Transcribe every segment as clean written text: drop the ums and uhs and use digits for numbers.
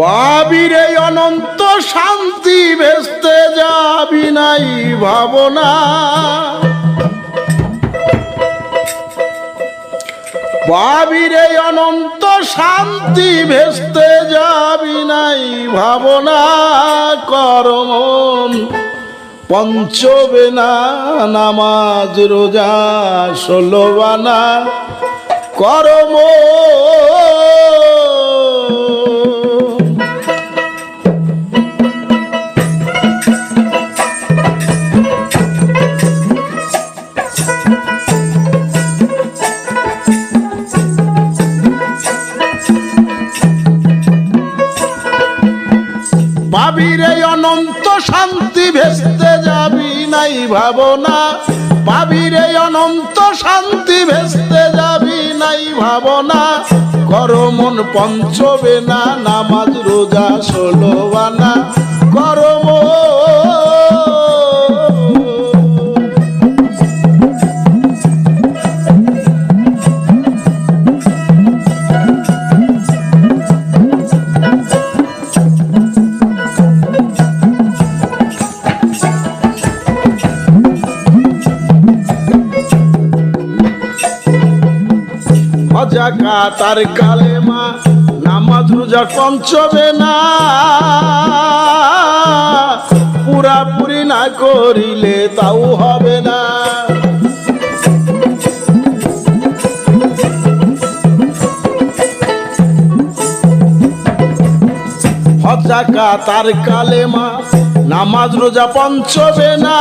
পাবিরে অনন্ত শান্তি ভেস্তে যাবি নাই ভাবনা, পাবিরে অনন্ত শান্তি ভেস্তে যাবি নাই ভাবনা। করমন পঞ্চবেনা নামাজ রোজা 16 বানা করম। পাবিরে অনন্ত শান্তি ভেস্তে যাবি নাই ভাবনা, পাবিরে অনন্ত শান্তি ভেস্তে যাবি নাই ভাবনা। করমন পঞ্চবেনা নামাজ রোজা 16 বানা করম। জাকাত আর কালেমা নামাজ রোজা পঞ্চবেনা পুরাপুরি না করিলে তাও হবে না। জাকাত আর কালেমা নামাজ রোজা পঞ্চবেনা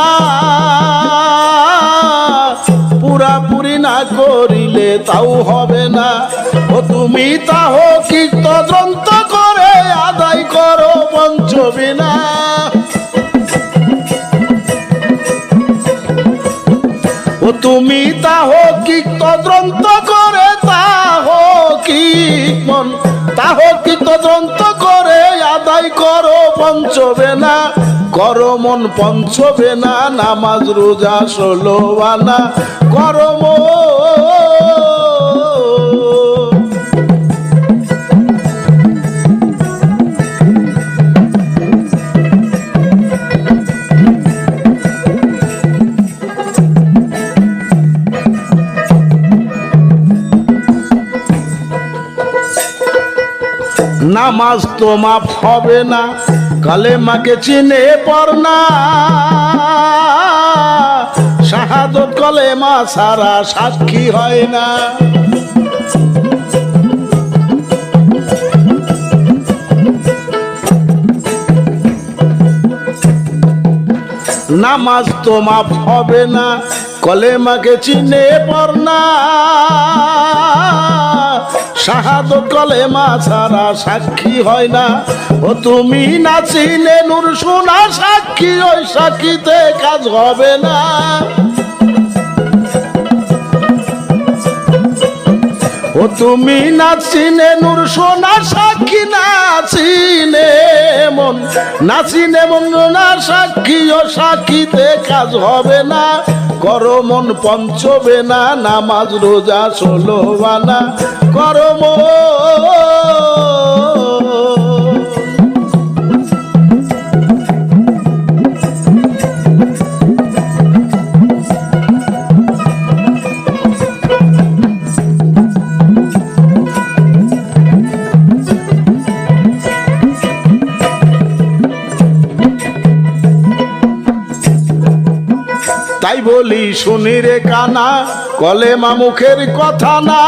পুরাপুরি না করিলে তাও হবে না। ও তুমি তাহ কীর্তগ্রন্থ করে আদায় করো পঞ্চবেনা। ও তুমি তাহ কীর্তগ্রন্থ করে কীর্তগ্রন্থ করে আদায় করো পঞ্চবেনা। করমন পঞ্চবেনা নামাজ রোজা 16 বানা করম। নামাজ তো মাফ হবে না কালেমাকে চিনে পড়না, শাহাদত কলেমা ছাড়া সাক্ষী হয় না। নামাজ তো মাফ হবে না কলেমাকে চিনে পড়না, শাহাদত কলেমা ছাড়া সাক্ষী হয় না। ও তুমি না চিনে নূর শোনা সাক্ষী, ওই সাক্ষীতে কাজ হবে না। ও তুমি না চিনে নূর শোনা সাক্ষী, না চিনে মন না সাক্ষী, ও সাক্ষীতে কাজ হবে না। করমন পঞ্চবেনা নামাজ রোজা 16 বানা করম। তাই বলি শুনি রে কানা কলেমা মুখের কথা না,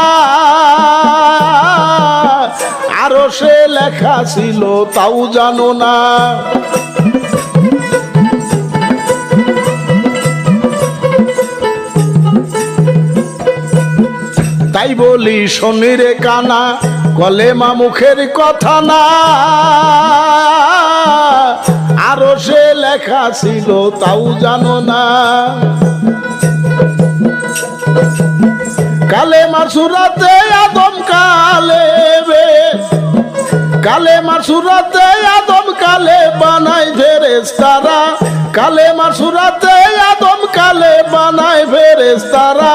আরো সে লেখা ছিল তাও জানো না। তাই বলি শুনি রে কানা কলেমা মুখের কথা না, আরো সে লেখা ছিল তাও জানো না। কালেমা সূরাতে আদম কালেমার সুরাতে আদম কালে বানায় ফেরেশতারা, কালেমার সুরাতে আদম কালে বানায় ফেরেশতারা।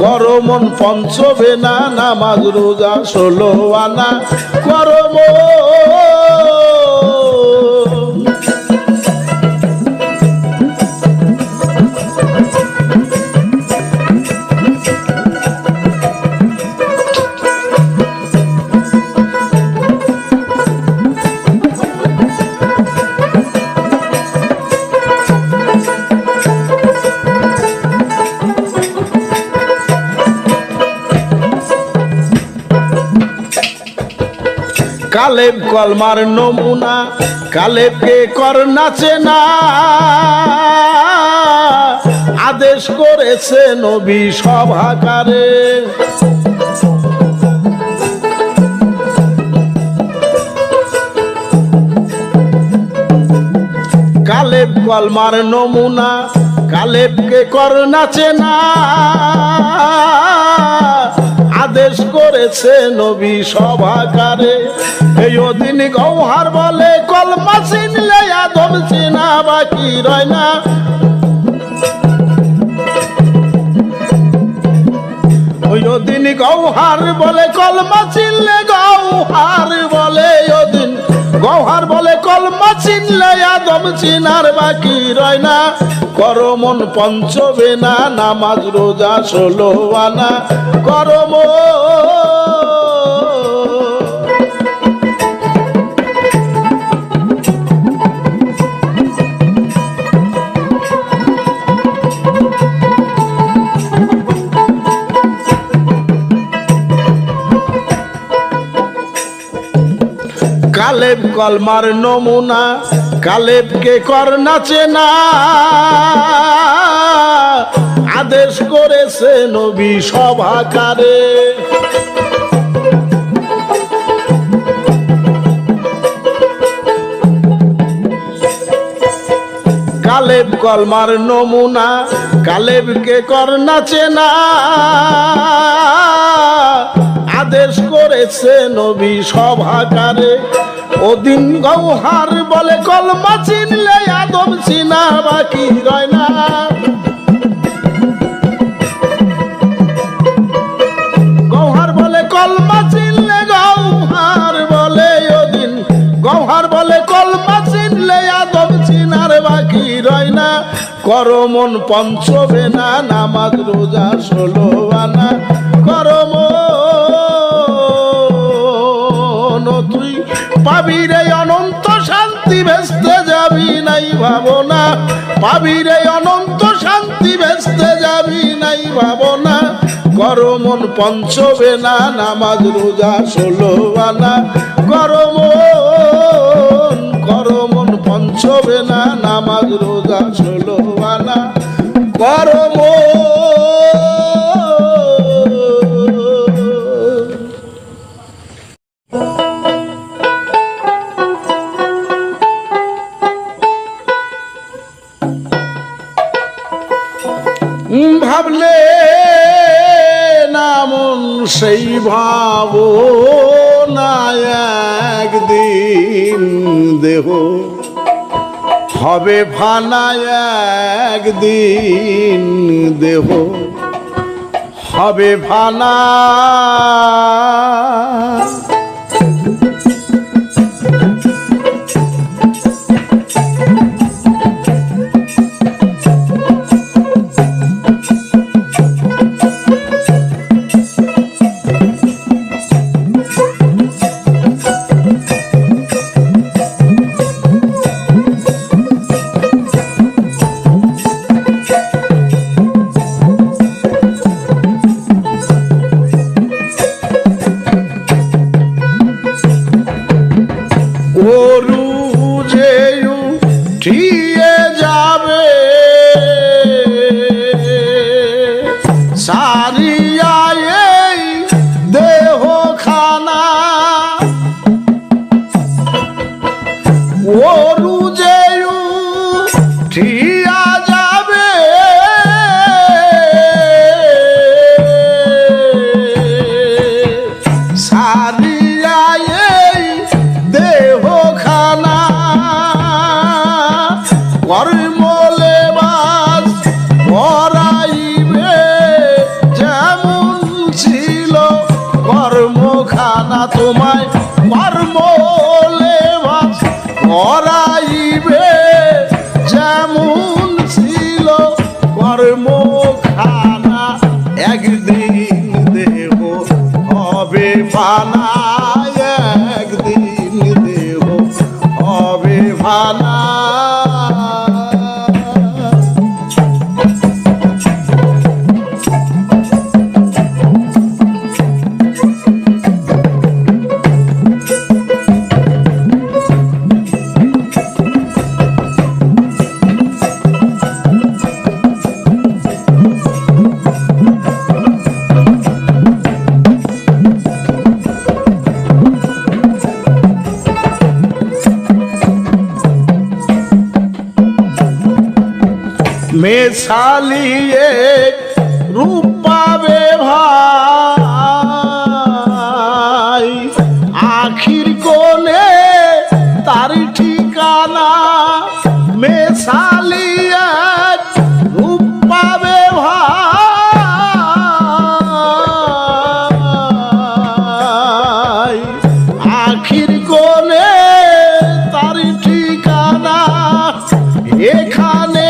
করো মন পঞ্চবেনা নামাজ রোজা 16 আনা, করো মন। কালেব কলমার নমুনা, কালেবকে কর নাচে না, আদেশ করেছে নবী সভাকারে। কালেব কলমার নমুনা, কালেবকে কর নাচে না, আদেশ করেছে নবী সভাকারে। এই দিন গৌহার বলে কলমা চিনলে আদম চিনা বাকি রয় না। ওই দিন গৌহার বলে কলমা চিনলে, গৌহার বলে ওদিন গৌহার বলে কলমা চিনলে আদম চিনার বাকি রয় না। করো মন পঞ্চবেনা নামাজ রোজা 16 আনা, করো মন। কালেব কলমার নমুনা, কালেবকে কর নাচে না, আদেশ করেছে নবী সভাকারে। কালেব কলমার নমুনা, কালেবকে কর নাচে না, আদেশ করেছে নবী সভাকারে। ওদিন গৌহার বলে কলমা চিনলে আদম চিনা বাকি রয় না। গৌহার বলে কলমা চিনলে, গৌহার বলে ওদিন গৌহার বলে কলমা চিনলে আদম চিনার বাকি রয় না। করো মন পঞ্চবেনা নামাজ রোজা 16 আনা, করো মন। তুই পাবি রে অনন্ত শান্তি, ভেস্তে যাবি নাই ভাবনা, পাবি রে অনন্ত শান্তি, ভেস্তে যাবি নাই ভাবনা। করো মন পঞ্চবেনা নামাজ রোজা 16 আনা, করো মন, করো মন পঞ্চবেনা নামাজ রোজা 16 আনা, করো মন। ভাবলে না মন সেই ভাবো না, একদিন দেহ হবে ফানা, একদিন দেহ হবে ফানা। গরু যে উঠিয়ে যাবে সারিয়া এই দেহ খানা, গরু যে উঠিয়া যাবে সারিয়া এই তোমায় কর্ম লেবাস করাইবে, যেমন ছিল কর্মখানা একদিন দেহ হবে ফানা, একদিন দেহ হবে ফানা। মেছালিয়ে রূপ পাবে ভাই, আখির কোণে তার ঠিকানা। মেছালিয়ে রূপ পাবে ভাই, আখির কোণে তার ঠিকানা। এখানে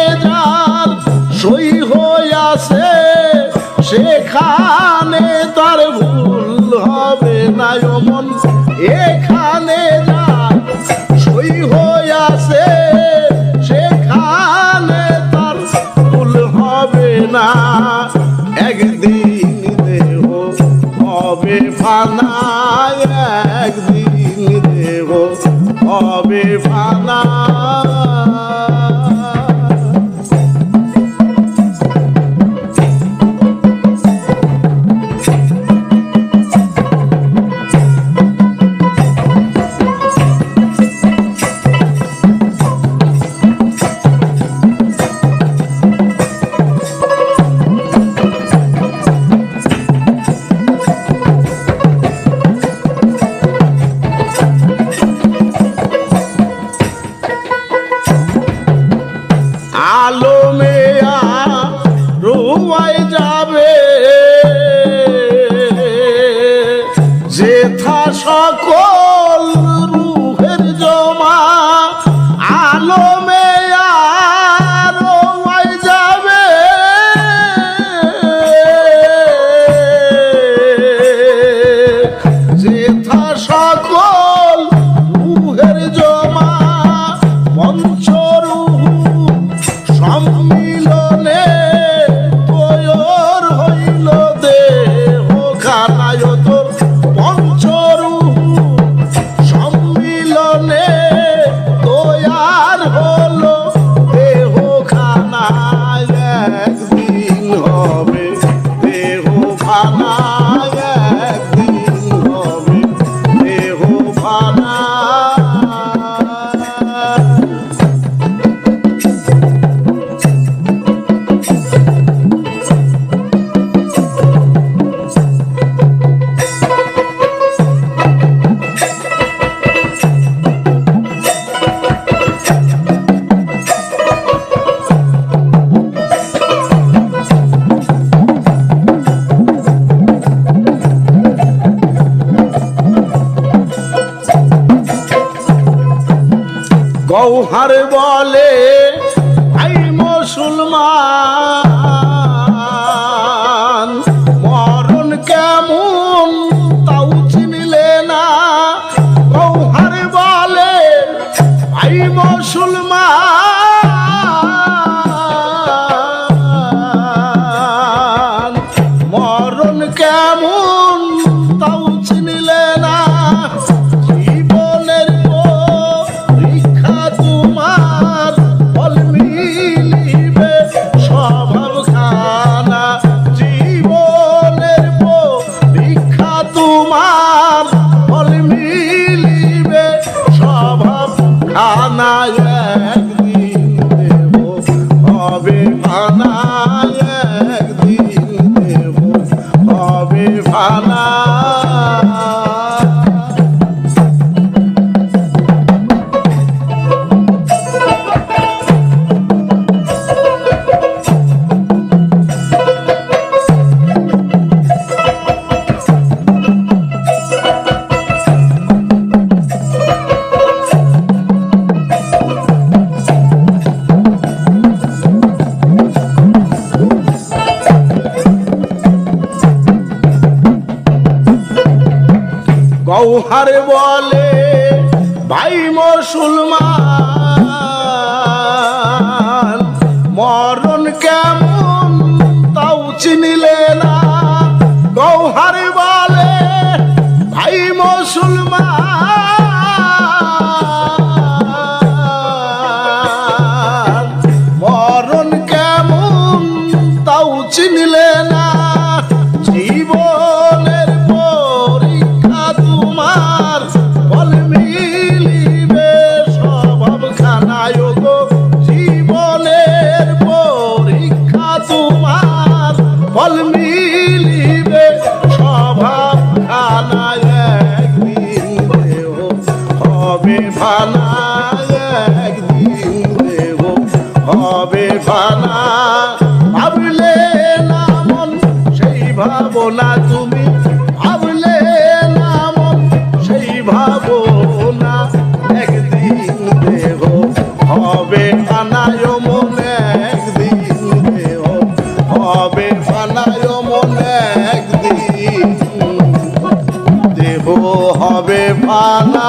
সই হইয়াছে সেখানে তার ভুল হবে না মন, এখানে যা সই হইয়াছে সেখানে তার ভুল হবে না। একদিন দেহ হবে ফানা, একদিন দেহ হবে ফানা। আলমেয়া রুয়াই যাবে যেথা সকল রুহের জমা, আলমেয়া রুয়াই যাবে যেথা সকল রুহের জমা। সম্মিলনে তৈর হইল দেহ খানায় তোর পঞ্চরূপ, সম্মিলনে তৈয়ার হলো দেহ খানায় একদিন হবে দেহ খানায়, একদিন হবে দেহ খানা। গৌহার বলে ভাই মুসলমান, মরণ কেমন তাও চিনলে না। গৌহার বলে ভাই মুসলমান, মরণ কেমন তাও চিনলে না। জীবনের পরীক্ষা তোমার গৌহার বলে ভাই মুসলমান মরণ কেমন তাও চিনিলে না। গৌহার বলে ভাই মুসলমান মরণ কেমন তাও চিনিলে না। জীবনের পরীক্ষা তোমার ফল মিলিবে স্বভাবখানায় গো। জীবনের পরীক্ষা তোমার ফল মিলিবে স্বভাবখানায়। একদিন দেহ হবে ভানা, একদিন দেহ হবে ভানা। ভাবলে না মন সেই ভাবনা তুমি, ভাবলে না মন সেই ভাবনা। একদিন দেহ হবে ভানায় মন, একদিন দেহ হবে ভানায় মন। একদিন দেহ হবে ভানা।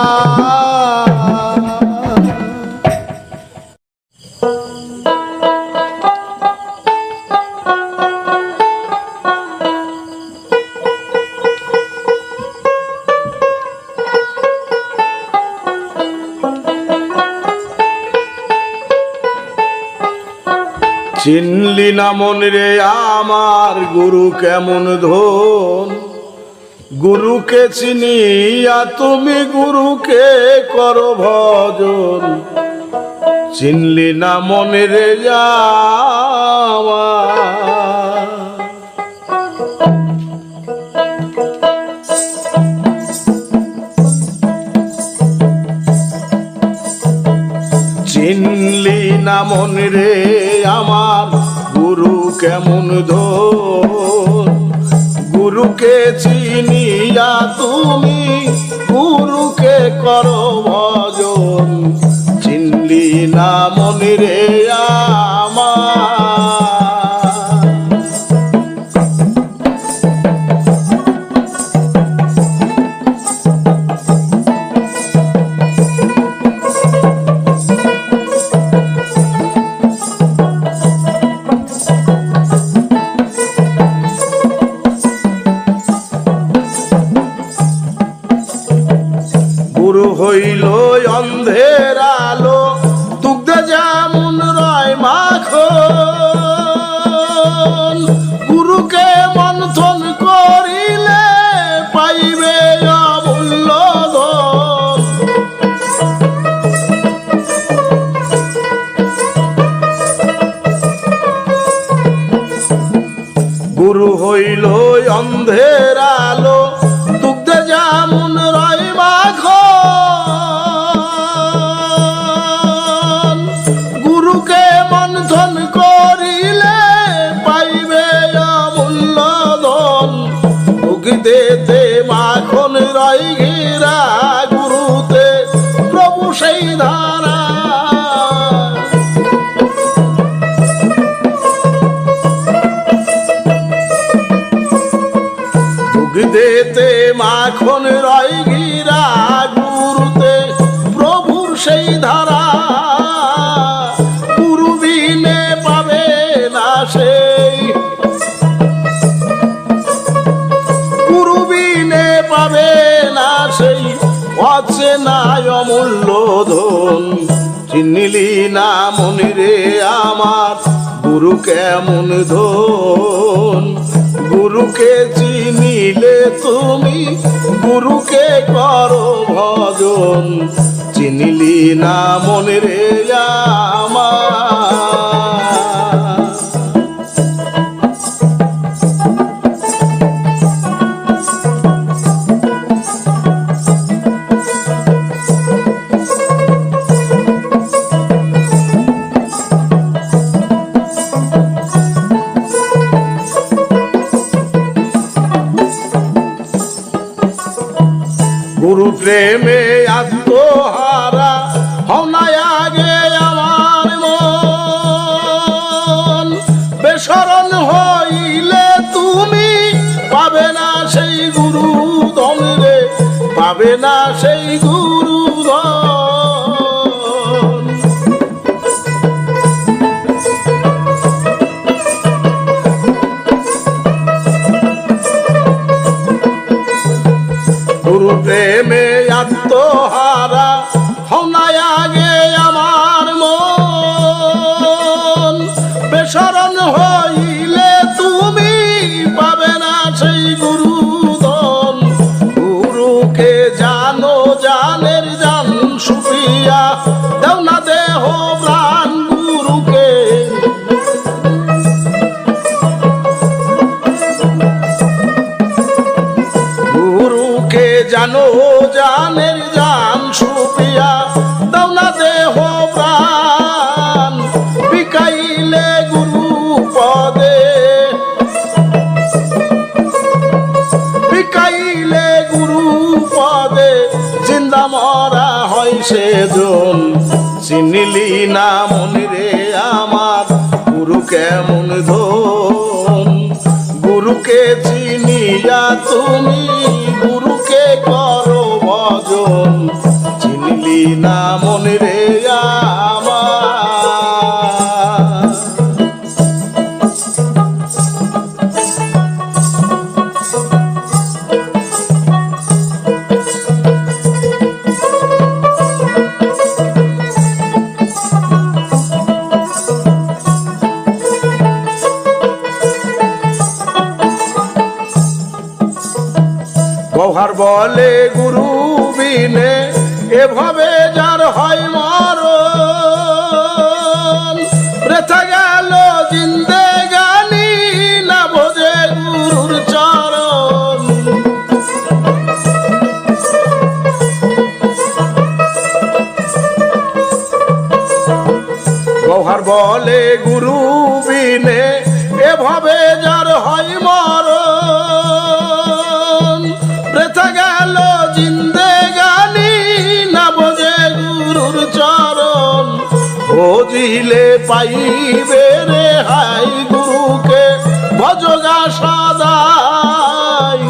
চিনলি না মন রে আমার গুরু কেমন ধন। গুরুকে চিনিয়া তুমি গুরুকে করো ভজন। চিনলি না মন রে আমার। চিনলি না মন রে আমার গুরু কেমন ধন। গুরুকে চিনিয়া তুমি গুরুকে করো ভজন। চিনলি না মন রে আমার। গুরু হইল অন্ধের আলো, দুগ্ধে যেমন রয় মাখন। গুরুকে মন্থন করিলে পাইবে অমূল্য ধন। গুরু হইল অন্ধের আলো, দুগ্ধে যেমন রয় মাখন। গুরুকে মন্থন করিলে পাইবে অমূল্য ধন। দুগ্ধেতে মাখন রয় ঘেরা, গুরুতে প্রভু সেই ধারা। দুগ্ধেতে মাখন রয় ঘিরা, গুরুতে প্রভুর সেই ধারা। গুরু বিনে পাবে না সেই, গুরু বিনে পাবে না সেই অচেনা অমূল্য ধন। চিনলি না মন রে আমার গুরু কেমন ধন। গুরুকে চিনিলে তুমি গুরুকে করো ভজন। চিনলি না মন রে আমার। গুরু প্রেমে আত্মহারা হও না আগে আমার মন। বেশরণ হইলে তুমি পাবে না সেই গুরু ধন রে, পাবে পাবে না সেই গুরুধন। গুরু প্রেমে আত্মহারা হনায় আগে আমার মন, বেশরণ হইলে তুমি পাবে না সেই গুরুধন। গুরুকে জানো জানের জান সুফিয়া, দাও না দেহ প্রাণ গুরুকে। গুরুকে জানো জানের জান সুফিয়া, দাও না দেহ প্রাণ বিকাইলে গুরু পদে। বিকাইলে গুরু পদে জিন্দা মরা হয় সেজন। চিনিলি না মনিরে আমার গুরু কেমন ধন। গুরুকে চিনিয়া তুমি গুরুকে করো ভজন। চিনিলি না মনিরে আমার। গৌহার বলে গুরু বিনে এভাবে যার হয় মরণ। বৃথা গেল জিন্দেগানি না বোঝে গুরুর চরণ। গৌহার বলে গুরু বিনে এভাবে যার হয় মরণ। বৃথা গেল জিন্দেগানি না বোঝে গুরুর চরণ। বুঝিলে পাইবে রে হাই গুরুকে ভজগা সদাই।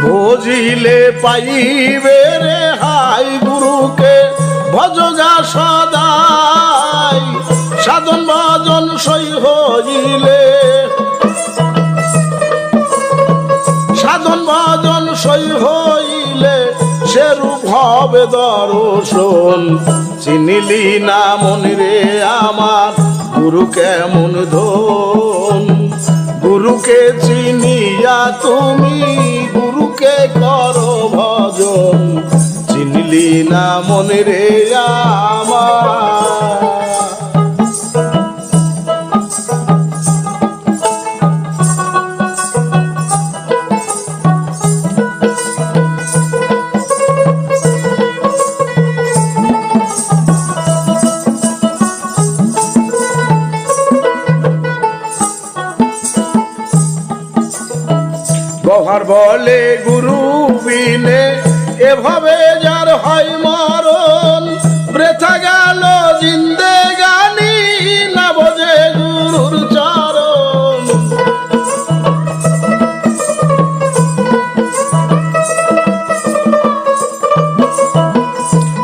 বুঝিলে পাইবে রে হাই গুরুকে ভজগা সদাই। সাধন ভজন সই হইলে, সাধন ভজন সই হইলে সেরূপ হবে দর্শন। চিনিলি না মনিরে আমার গুরু কেমন ধন। গুরুকে চিনিয়া তুমি গুরুকে করো ভজন। চিনিলি না মনিরে আমার। গৌহার বলে গুরু বিনে এভাবে যার হয় মরণ। বৃথা গেল জিন্দেগানি না বোঝে গুরুর চরণ।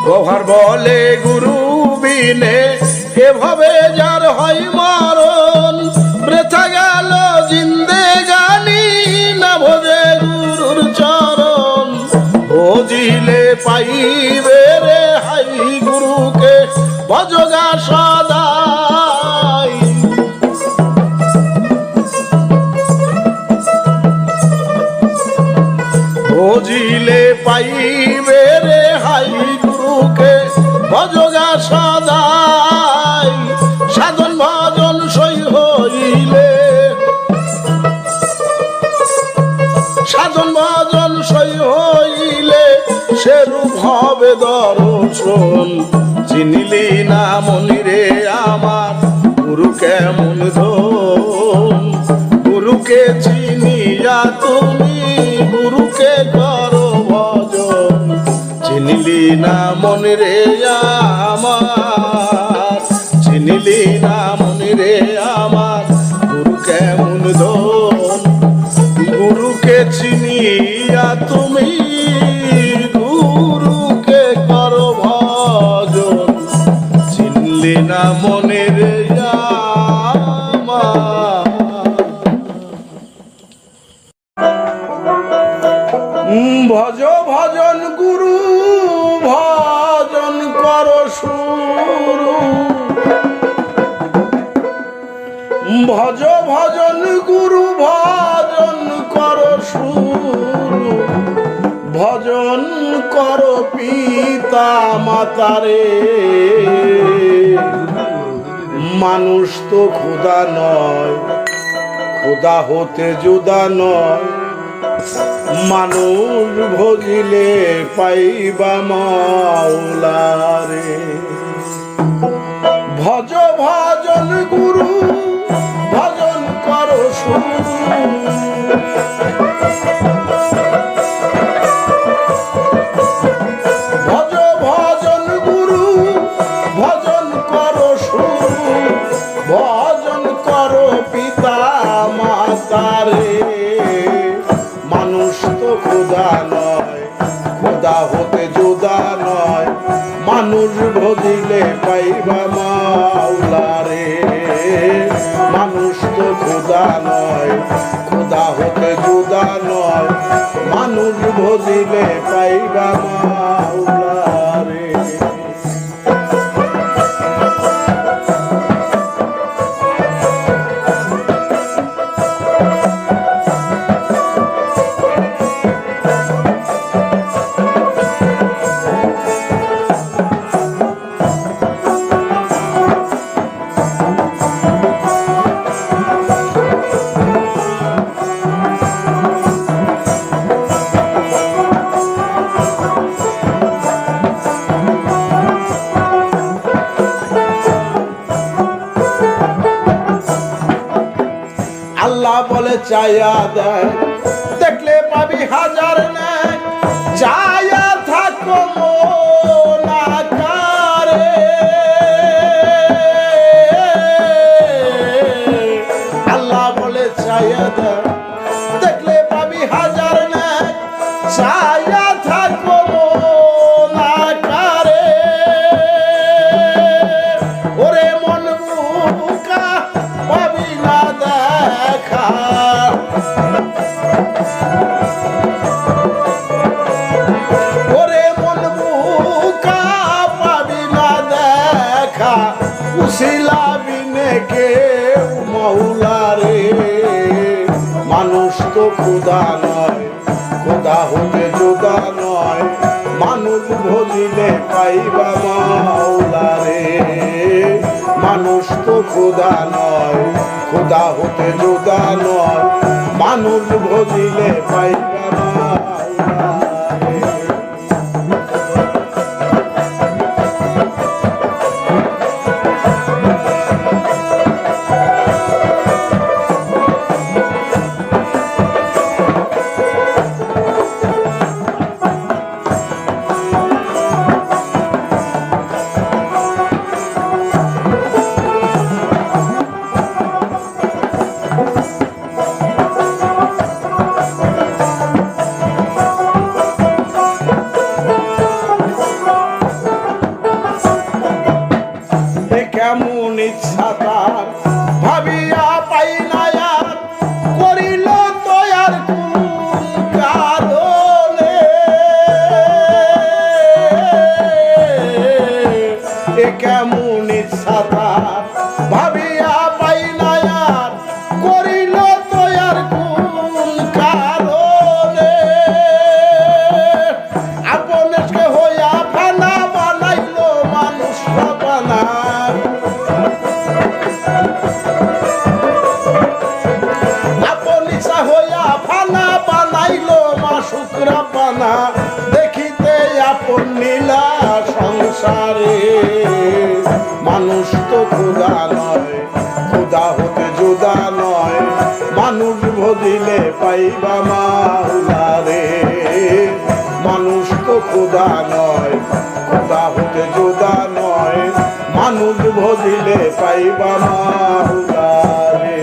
গৌহার বলে গুরু বিনে এভাবে যার হয় মরণ। বৃথা গেল জিন্দেগানি না বোঝে গুরুর চরণ। বুঝিলে পাইবে রে হাই গুরুকে ভজগা সদাই। বুঝিলে পাইবে রে হাই গুরুকে ভজগা সদাই। সাধন ভজন সই হইলে, সাধন ভজন সই হইলে সেরূপ হবে দর্শন। চিনিলি না মনিরে আমার গুরু কেমন ধন। গুরুকে চিনিয়া তুমি গুরুকে করো ভজন। চিনিলি না মনিরে আমার। চিনিলি না মনিরে আমার গুরু কেমন চিনিয়া তুমি গুরুকে করো ভজন, চিনলে না মনের জামা। ভজ ভজন গুরু ভজন করো শুরু, ভজ ভজন গুরু ভজন করো শুরু, ভজন করো পিতা মাতারে। মানুষ তো খোদা নয়, খোদা হতে জুদা নয়, মানুষ ভজিলে পাইবা মাওলারে। ভজ ভজন গুরু ভজন করো শুরু, ভজ ভজন গুরু ভজন করো শুরু, ভজন করো পিতা মাতারে। মানুষ তো খোদা নয়, খোদা হতে জুদা নয়, মানুষ ভজিলে পাইবা মাওলারে। মানুষ তো খোদা নয়, খোদা হতে জুদা নয়, মানুষ ভজিলে পাইবা মাওলারে। আল্লাহ বলে চায়া দেয়, দেখলে পাবি হাজার নেয়, চায়া থাকো মন আকারে। আল্লাহ বলে চায়া দেয়, দেখলে পাবি হাজার নেয়, চায়া থাকো মন আকারে। ওরে মন বুকা পাবি না দেখা, ওরে মন বুকা পাবি না দেখা, উশিলা বিনে কেউ মাওলারে। মানুষ তো খোদা নয়, খোদা হতে জুদা নয়, মানুষ ভজিলে পাইবা মাওলারে। মানুষ তো খোদা নয়, খোদা হতে জুদা নয়, মানুষ ভজিলে পাইবা মাওলারে। কেমন ইচ্ছা তার ভাবিয়া পাই না আর, করিল তো আর কোন কারণে। এ কেমন ইচ্ছা তার ভাবিয়া পাই না আর, করিল তো আর কোন কারণে। আপনকে হইয়া ফানা বানাইল মানুষ বানা, আপনিসা হইয়া ফানা বানাইল মাসুকরা পানা। দেখিতে আপন নীলা সংসারে। মানুষ তো খোদা নয়, খোদা হতে জুদা নয়, মানুষ ভজিলে পাইবা মাওলারে। মানুষ তো খোদা নয়, খোদা হতে জুদা নয়, মানুষ ভজিলে পাইবা মাওলারে।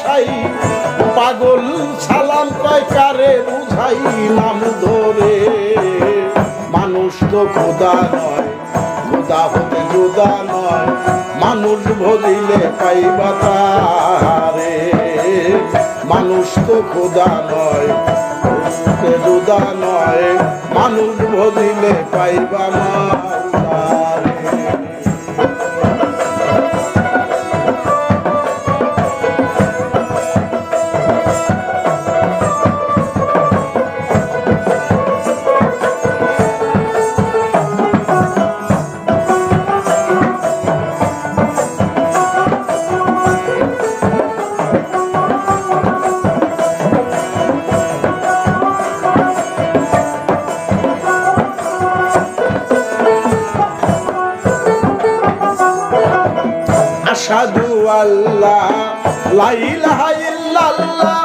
সাই পাগল সালাম কয় কারে বুঝাই নাম ধরে মানুষ তো খোদা নয় খোদা হতে জুদা নয় মানুষ ভজিলে পাইবা তারে মানুষ তো খোদা নয় জুদা নয় মানুষ ভজিলে পাইবা মারে আশহাদু আল্লাহ লা ইলাহা ইল্লাল্লাহ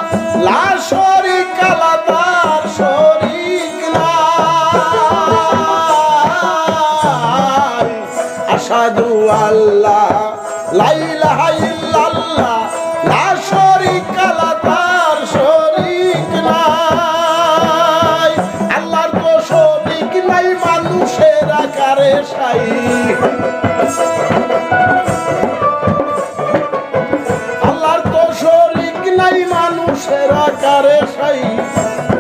লা শারীকা লাহু তার শরীক নাই আশহাদু আল্লাহ লা ইলাহা ইল্লাল্লাহ লা শারীকা লাহু তার শরীক নাই আল্লাহর তো শরীক নাই মানুষের আকারে সাই মানুষের আকারে সাই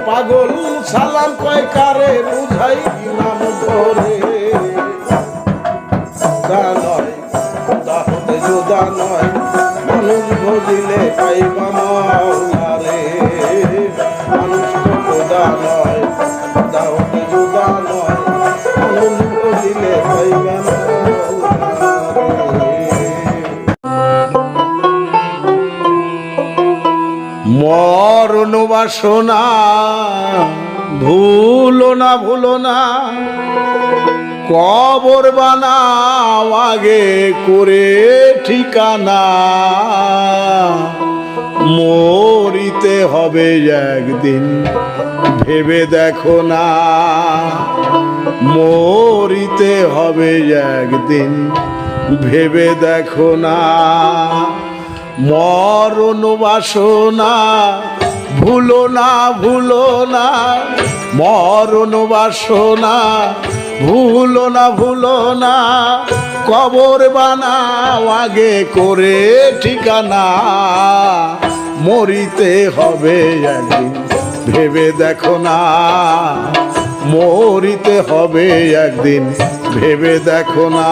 পাগল সালাম কয় কারে বুঝাই নাম ধরে খোদা নয় খোদা হতে জুদা নয় মানুষ ভজিলে পাইবা মাওলা রে মানুষ তো খোদা নয় খোদা হতে জুদা নয় মানুষ ভজিলে পাইবা মরণ বাসনা ভুলো না ভুলো না কবর বানাও আগে করে ঠিকানা মরিতে হবে একদিন ভেবে দেখো না মরিতে হবে একদিন ভেবে দেখো না মরণ বাসনা ভুলো না ভুলো না মরণ বাসনা ভুলো না ভুলো না কবর বানাও আগে করে ঠিকানা মরিতে হবে একদিন ভেবে দেখো না মরিতে হবে একদিন ভেবে দেখো না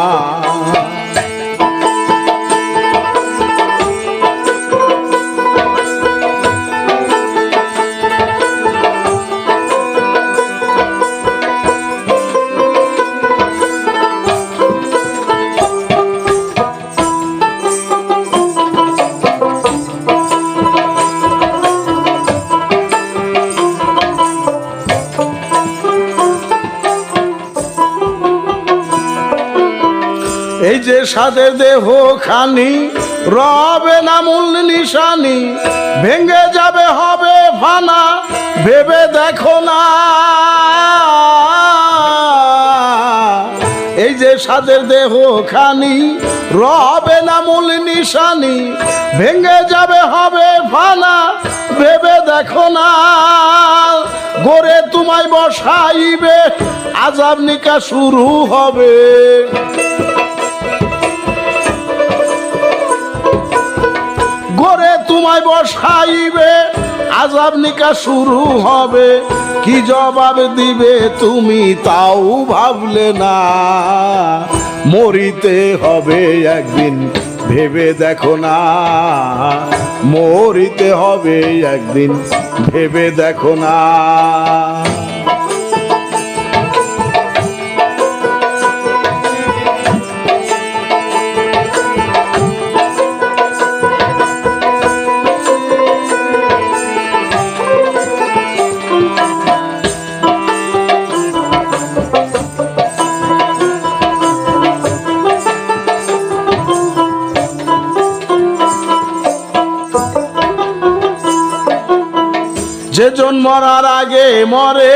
এই যে সাদের দেহ খানি রবে না মূল নিশানি ভেঙে যাবে হবে ফানা ভেবে দেখো না এই যে সাদের দেহ খানি রবে না মূল নিশানি ভেঙে যাবে হবে ফানা ভেবে দেখো না গড়ে তোমায় বসাইবে আযাব নিকা শুরু হবে গড়ে তোমায় বসাইবে আযাব নিকা শুরু হবে কি জবাব দিবে তুমি তাও ভাবলে না মরিতে হবে একদিন ভেবে দেখো না মরিতে হবে একদিন ভেবে দেখো না যেজন মরার আগে মরে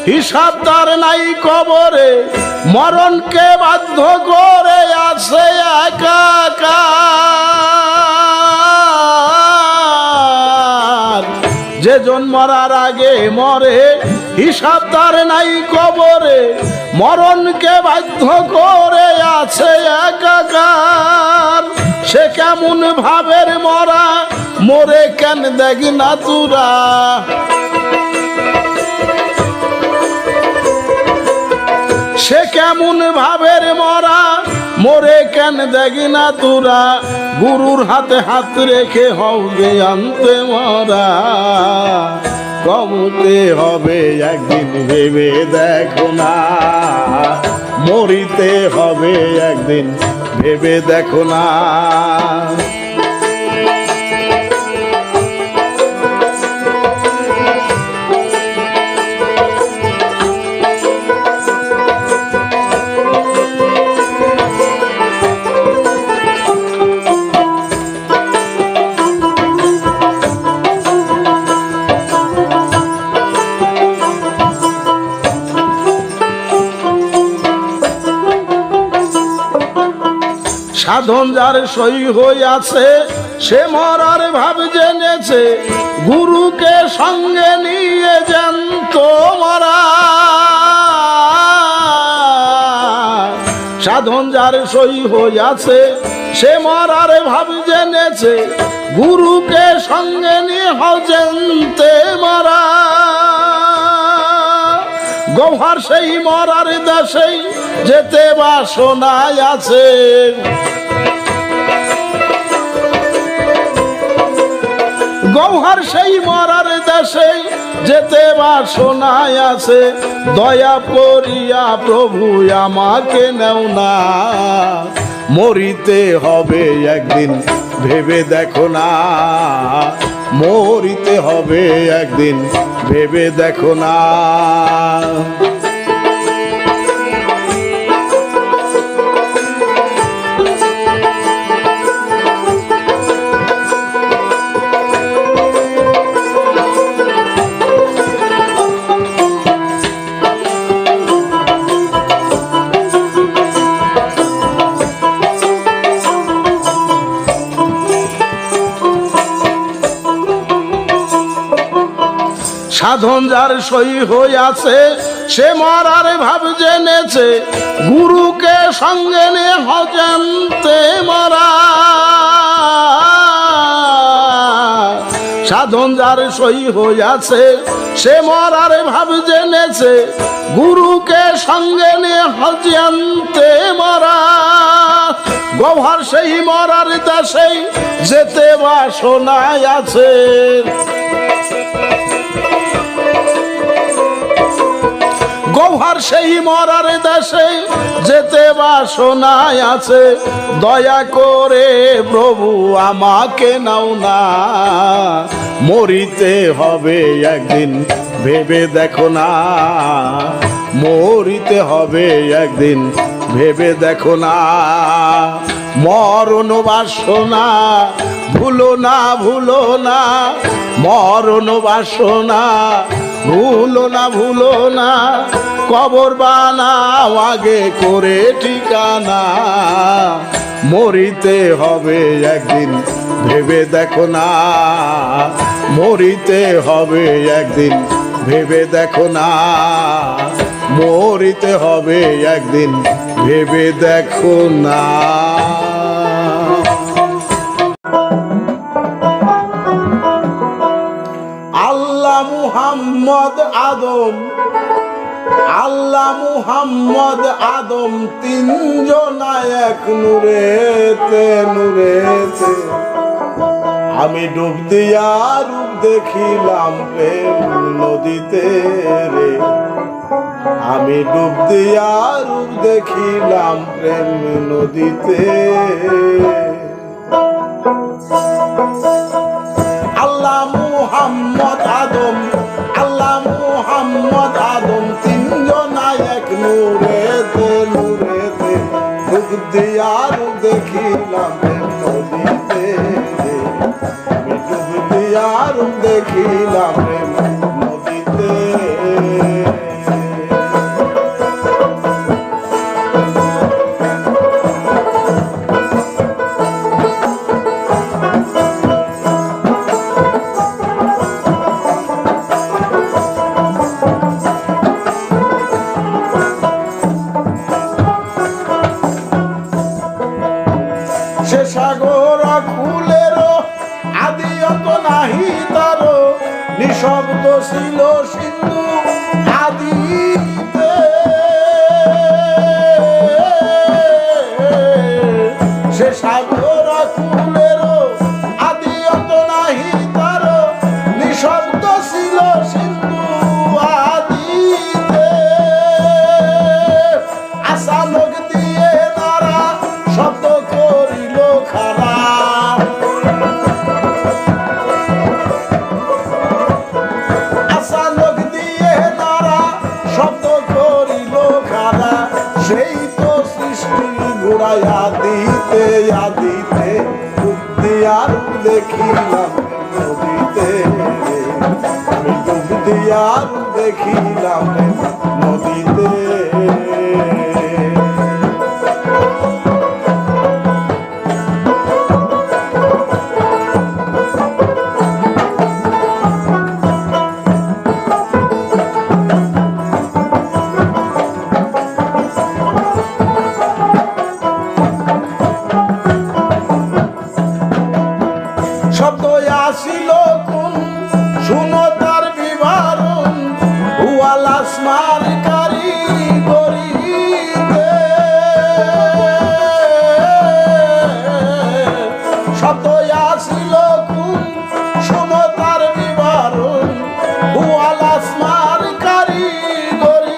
হিসাব তার নাই কবরে মরণকে বাধ্য করে আছে একা একা যেজন মরার আগে মরে, হিসাব তার নাই কবরে, মরণকে বাধ্য করে আছে একাকার। সে কেমন ভাবের মরা, মরে কেন দেখি না তুরা। সে কেমন ভাবের মরা, মরে কেন দেখি না তোরা। গুরুর হাতে হাত রেখে হওগে আনতে মরা। কমতে হবে একদিন ভেবে দেখো না, মরিতে হবে একদিন ভেবে দেখো না। সাধন যার সই হইয়াছে, সে মরার ভাব জেনেছে, গুরুকে সঙ্গে নিয়ে যান তোমরা। সাধন যার সই হইয়াছে, সে মরার ভাব জেনেছে, গুরুকে সঙ্গে নিয়ে হজেনতে মরা। গৌহার সেই মরার দেশেই যেতে বাসনায় আছে। গৌহার সেই মরার দেশে যেতে বাসনায় আছে। দয়া করিয়া প্রভু আমাকে নেও না, মরিতে হবে একদিন ভেবে দেখো না। মরিতে হবে একদিন ভেবে দেখো না। সাধন যার সই হইয়াছে, সে মরার ভাব জেনেছে, গুরুকে সঙ্গে নিয়ে হজেনতে মরা। সাধন যার সই হইয়াছে, সে মরার ভাব জেনেছে, গুরুকে সঙ্গে নিয়ে হজেনতে মরা। গৌহার সেই মরার দেশেই যেতে বাসনায় আছে। গৌহার সেই মরার দেশে যেতে বাসনায় আছে। দয়া করে প্রভু আমাকে নাও না, মরিতে হবে একদিন ভেবে দেখো না। মরিতে হবে একদিন ভেবে দেখো না। মরণ বাসনা ভুলো না, ভুলো না। মরণ বাসনা ভুলো না, ভুলো না। কবর বানাও আগে করে ঠিকানা। মরিতে হবে একদিন ভেবে দেখো না। মরিতে হবে একদিন ভেবে দেখো না। মরিতে হবে একদিন ভেবে দেখো না। আল্লাহ মুহাম্মদ আদম, আল্লাহ মুহাম্মদ আদম, তিনজনা এক নূরেতে নূরেতে। আমি ডুব দিয়া রূপ দেখিলাম প্রেম নদীতে রে। আমি ডুব দিয়া রূপ দেখিলাম প্রেম নদীতে। আল্লাহ মুহাম্মদ আদম, আল্লাহ মুহাম্মদ আদম, তিনজনা এক নূরেতে নূরেতে। ডুব দিয়া রূপ দেখিলাম প্রেম নদীতে। আমি ডুব দিয়া রূপ দেখিলাম প্রেম নদীতে। সে সাগর কুলেরও আদি অন্ত নাহি তারো নিঃশব্দ ছিল সিন্ধু আদিতে সে সাগর কুলেরও আদি অন্ত নাহি তারো নিঃশব্দ ছিল সিন্ধু আদিতে আসানক দিয়ে তারা শব্দ করিল খারা আসানক দিয়ে তারা শব্দ করিল খারা সেই তো সৃষ্টি ঘুরাইয়া দিতে আদিতে বুদ্ধি আর দেখিলাম নদীতে আমি বুদ্ধি আর দেখিলাম নদীতে শব্দ আসিল কোন শুনো তার বিবরণ হুয়াল আসমার কারিগরিতে শব্দ আসিল কোন শুনো তার বিবরণ হুয়াল আসমার কারিগরিতে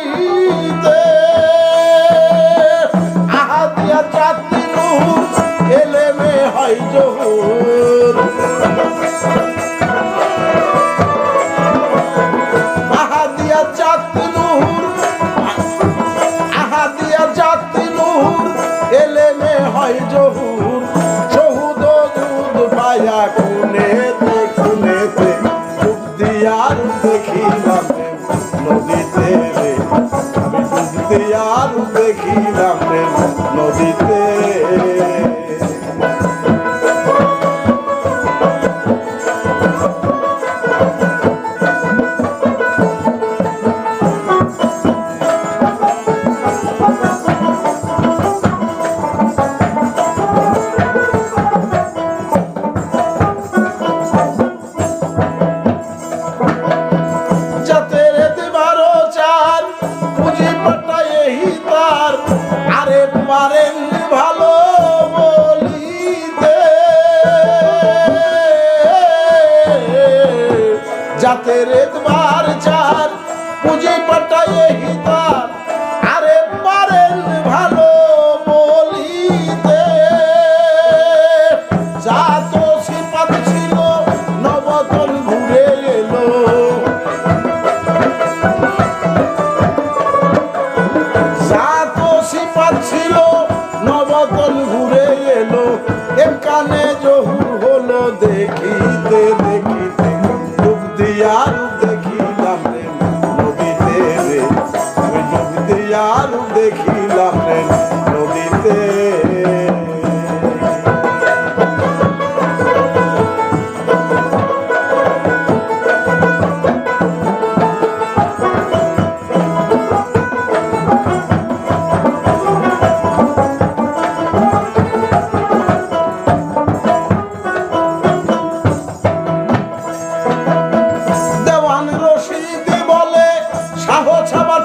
আহাদিয়া চাঁদনি নূর এলেমে হয় জহুর আহাদিয়া চাঁদনি নূর এলেমে হয় জহুর সহুদ দুধ পায়া কুনেতে কুনেতে বুদ্ধি আর দেখিলাম নদীতে রে আমি বুদ্ধি আর দেখিলাম নদীতে পারেন ভালো বলিতে যাতে একবার চার পুঁজি পাঠায় হিতার আরে পারেন ভালো বলিতে যা তো সিপাত ছিল নবতন ঘুরে এলো ছিল নবতন ঘুরে এলো এর কানে জহুর হলো দেখিতে দেখিতে ডুব দিয়ার দেখিলাম রে নদীতে রে আমি ডুব দিয়ার দেখিলাম রে নদীতে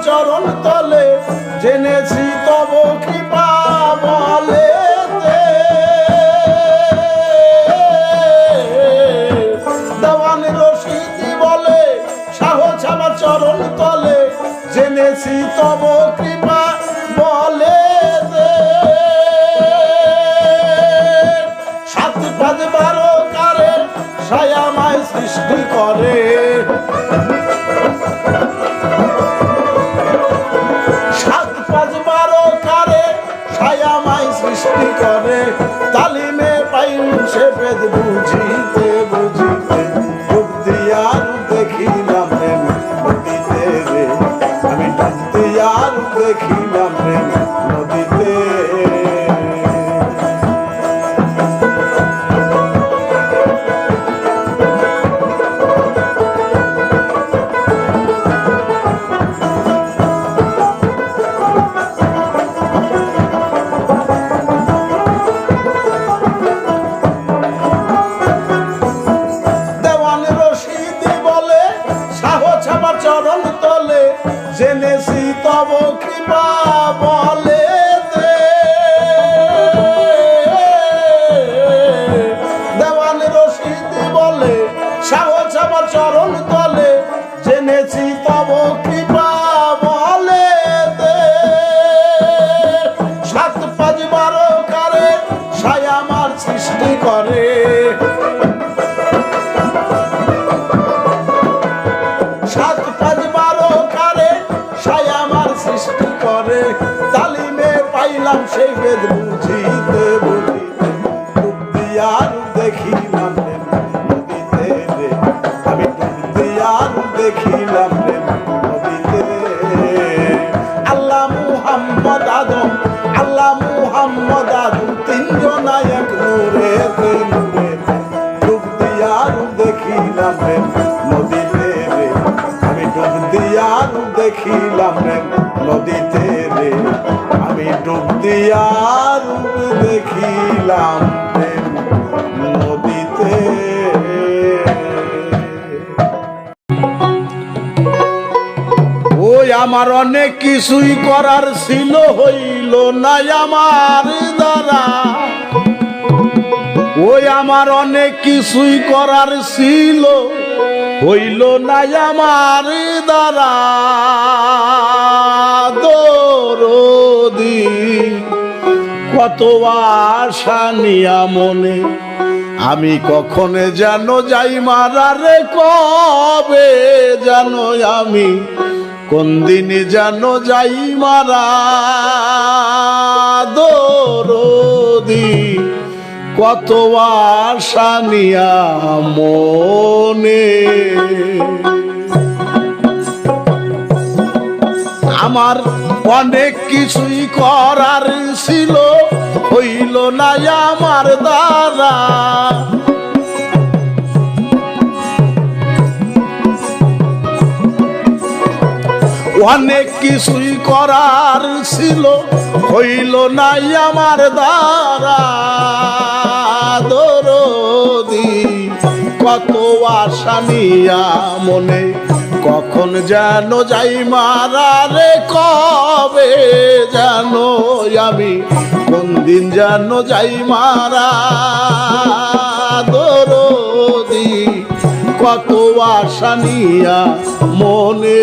চরণ তলে জেনেছি তব কৃপা বলে দেওয়ান রশিদি বলে শাহ ছাবা চরণ তলে জেনেছি তব কৃপা বলে সাত পাঁচ বারো কারে ছায়ামায় সৃষ্টি করে সৃষ্টি করে তালিমে পাইন সে বেদ বুঝিতে বুঝিতে বুদ্ধি আর দেখিলাম রে নদীতে রে আমি বুদ্ধি আর দেখিলাম রে নদীতে সৃষ্টি করে। সাত পাঁচ বারো কারে সাই আমার সৃষ্টি করে। তালিমে পাইলাম সেই বেদ বুঝিতে বুঝিতে ডুব দিয়া রূপ দেখিলাম রে নদীতে রে। আমি ডুব দিয়া রূপ দেখিলাম রে নদীতে রে। আল্লাহ মুহাম্মদ আদম, আল্লাহ মুহাম্মদ আদম, তিনজনাই এক নূরেতে নূরেতে ডুব দিয়া রূপ দেখিলাম রে নদীতে রে। আমি ডুব দিয়া রূপ দেখিলাম রে নদীতে রে। আমি ডুব দিয়া রূপ দেখিলাম রে নদীতে। ওই আমার অনেক কিছুই করার ছিল, হইল না আমার দ্বারা। ওই আমার অনেক কিছুই করার ছিল, হইল না আমার দ্বারা। দরদি কত আশা নিয়া মনে, আমি কখনো যেন যাই মারারে, কবে যেন আমি কোন দিন যেন যাই মারা। দরদি কত আশা নিয়া মনে, আমার অনেক কিছুই করার ছিল, হইল না আমার দ্বারা। অনেক কিছুই করার ছিল, হইল না আমার দ্বারা। দরদি কত আশা নিয়া মনে, কখন যেন যাই মারা রে, কবে যেন আমি কোন দিন যেন যাই মারা। দরদি কত আশা নিয়া মনে।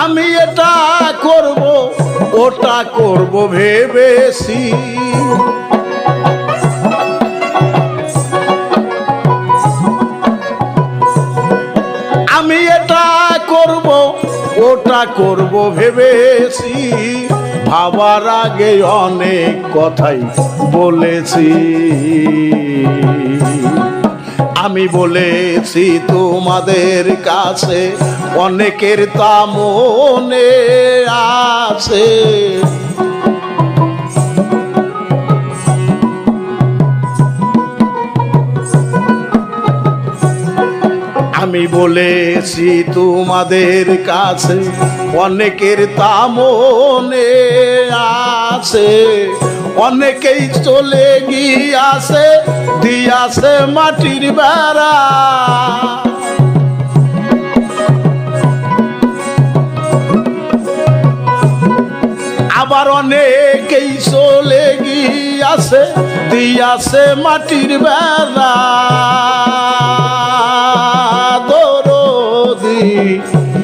আমি এটা করব ওটা করব ভেবেছি, আমি এটা করব ওটা করব ভেবেছি। ভাবার আগে অনেক কথাই বলেছি, আমি বলেছি তোমাদের কাছে, অনেকের তা মনে আছে। আমি বলেছি তোমাদের কাছে, অনেকের তা মনে আছে। অনেকেই চলে গিয়াছে, দিয়াছে মাটির বেড়া। আবার অনেকেই চলে গিয়াছে, দিয়াছে মাটির বেড়া। দরদি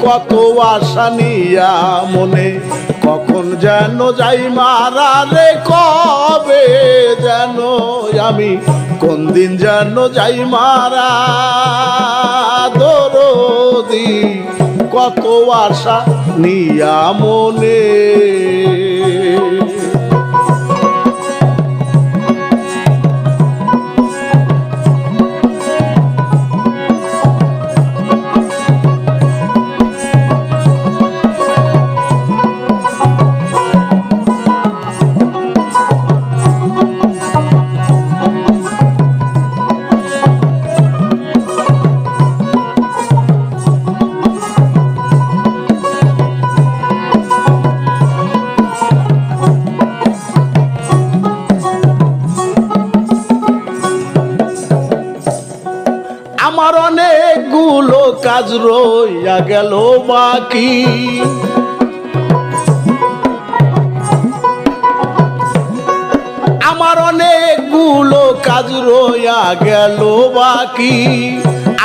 কত আশা নিয়া মনে, কখন যেন যাই মারা রে, কবে যেন আমি কোন দিন যেন যাই মারা। দরদি কত আশা নিয়া মনে। কাজ রইয়া গেল বাকি। আমার অনেকগুলো কাজ রইয়া গেল বাকি।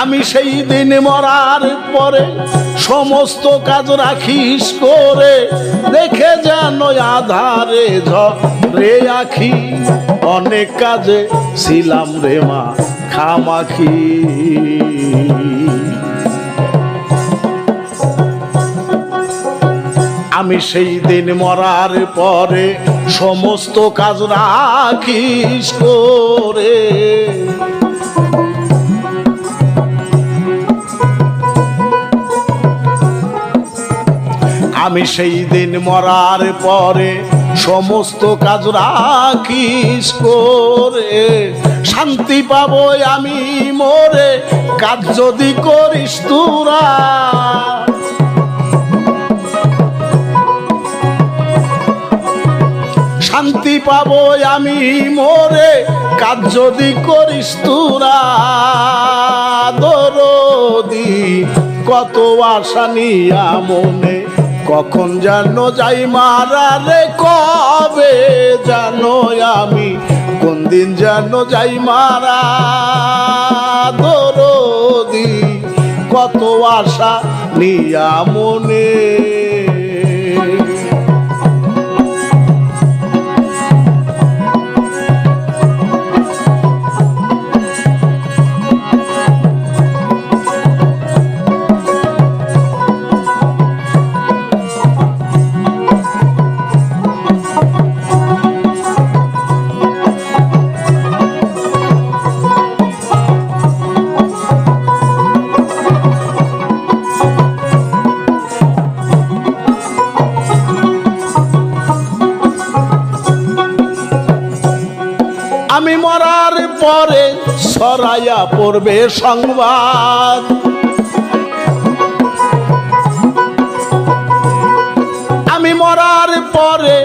আমি সেই দিন মরার পরে সমস্ত কাজ রাখিস করে, দেখে যেন আধারে ঝরে আখি। অনেক কাজে ছিলাম রে মা খামাখি। আমি সেই দিন মরার পরে সমস্ত কাজ রাখিস করে। আমি সেই দিন মরার পরে সমস্ত কাজ রাখিস করে। শান্তি পাবো আমি মরে কাজ যদি করিস তোরা। শান্তি পাবো আমি মরে কাজ যদি করিস তোরা। দরদি কত আশা নিয়া মনে, কখন যেন যাই মারা রে, কবে জানো আমি কোন দিন যেন যাই মারা। দরদি কত আশা নিয়া মনে। আমি মরার পরে ছড়াইয়া পড়বে সংবাদ। আমি মরার পরে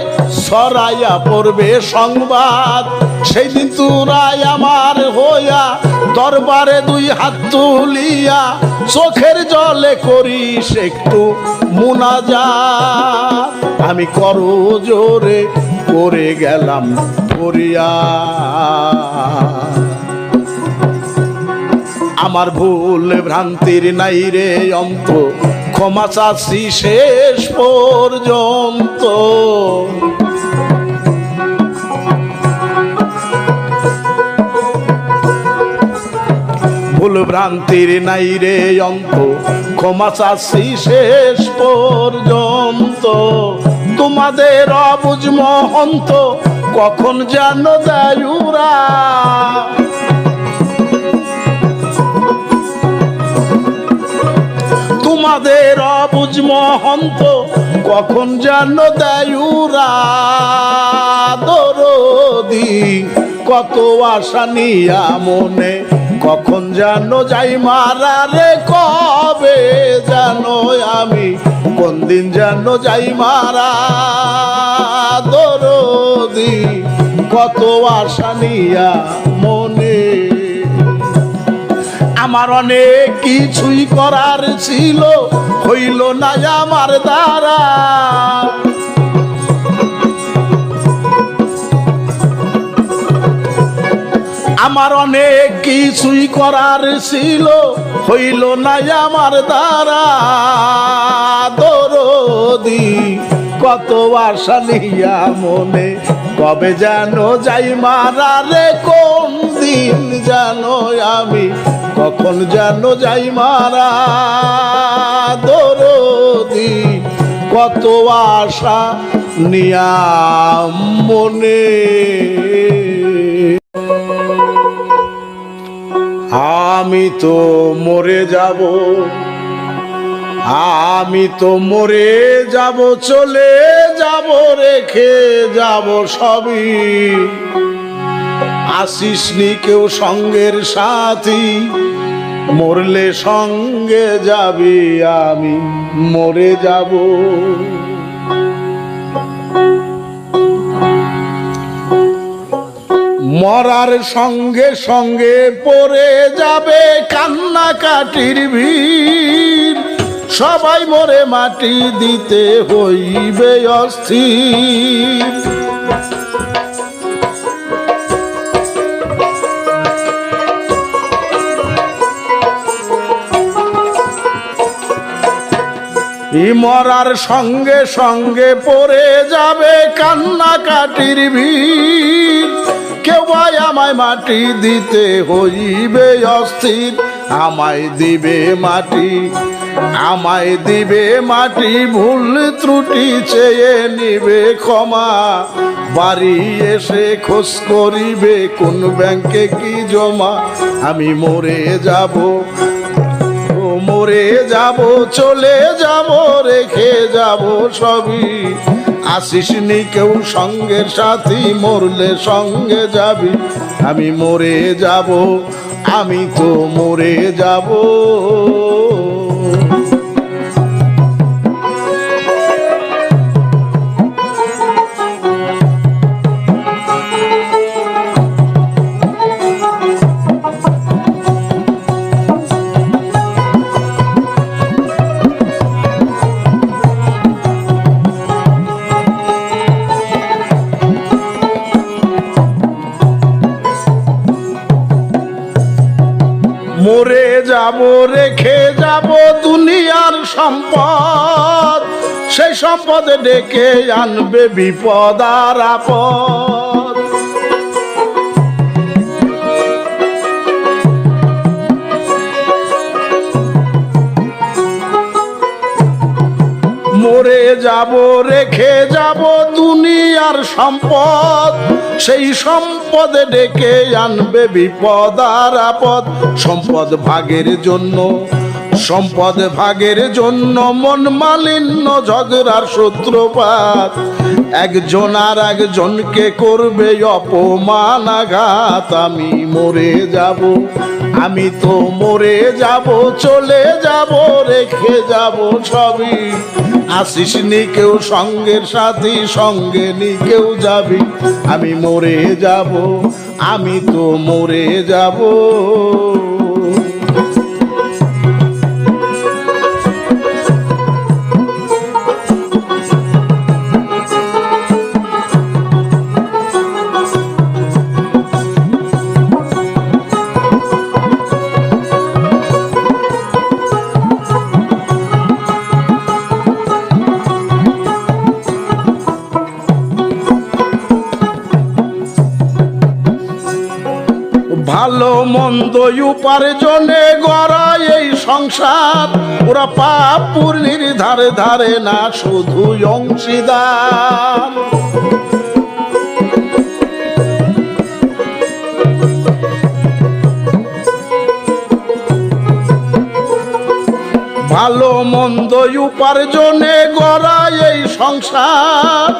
ছড়াইয়া পড়বে সংবাদ। সেই দিন তোরাই আমার হইয়া দরবারে দুই হাত তুলিয়া, চোখের জলে করিস একটু মুনাজাত। আমি করো জোরে করে গেলাম করিয়া। আমার ভুল ভ্রান্তির নাই রে অন্ত, ক্ষমা চাচ্ছি শেষ পর্যন্ত। ভুল ভ্রান্তির নাই রে অন্ত, ক্ষমা চাচ্ছি শেষ পর্যন্ত। তোমাদের অবুঝ মহন্ত কখন যেন দেয়ুরা। তোমাদের অবুঝ মহন্ত কখন যেন দেয়ুরা। দরদি কত আশা নিয়া মনে, কখন যেন যাই মারা রে, কবে যেন আমি কোন দিন যেন যাই মারা। দরদি কত আশা নিয়া মনে। আমার অনেক কিছুই করার ছিল, হইল না আমার দ্বারা। আমার অনেক কিছুই করার ছিল, হইল না আমার দ্বারা। দরদি কত আশা নিয়া মনে, কবে যেন যাই মারা রে, কোন দিন যেন আমি কখন যেন যাই মারা। দরদি কত আশা নিয়া মনে। আমি তো মরে যাব, আমি তো মরে যাব, চলে যাব, রেখে যাব সবই। আসিস নি কেউ সঙ্গের সাথী, মরলে সঙ্গে যাবি, আমি মরে যাব। মরার সঙ্গে সঙ্গে পড়ে যাবে কান্নাকাটির ভিড়, সবাই মরে মাটি দিতে হইবে অস্থির। মরার সঙ্গে সঙ্গে পড়ে যাবে কান্নাকাটির ভিড়, কেউ ভাই আমায় মাটি দিতে হইবে অস্থির। আমায় দিবে মাটি, আমায় দিবে মাটি, ভুল ত্রুটি চেয়ে নিবে ক্ষমা, বাড়ি এসে খোঁজ করিবে কোন ব্যাংকে কি জমা। আমি মরে যাব, মরে যাব, চলে যাব, রেখে যাব সবই। আসিস নি কেউ সঙ্গের সাথী, মরলে সঙ্গে যাবি। আমি মরে যাব, আমি তো মরে যাব। মরে যাব, রেখে যাব দুনিয়ার সম্পদ, সেই সম্পদ ডেকে আনবে বিপদ আর আপদ। মরে যাব, রেখে যাব দুনিয়ার সম্পদ, সেই সম্পদে ডেকে আনবে বিপদ আর আপদ। সম্পদ ভাগের জন্য, সম্পদ ভাগের জন্য মন মালিন্য, ঝগড়ার সূত্রপাত, একজন আর একজনকে করবে অপমান আঘাত। আমি মরে যাব, আমি তো মরে যাব, চলে যাব, রেখে যাব সবই। আসিস নি কেউ সঙ্গের সাথী, সঙ্গে নি কেউ যাবি। আমি মরে যাব, আমি তো মরে যাব। ভালো মন্দ উপার্জনে গড়া এই সংসার, ওরা পাপ পূর্ণির ধারে ধারে না শুধু অংশীদার। ভালো মন্দ উপার্জনে গড়া এই সংসার,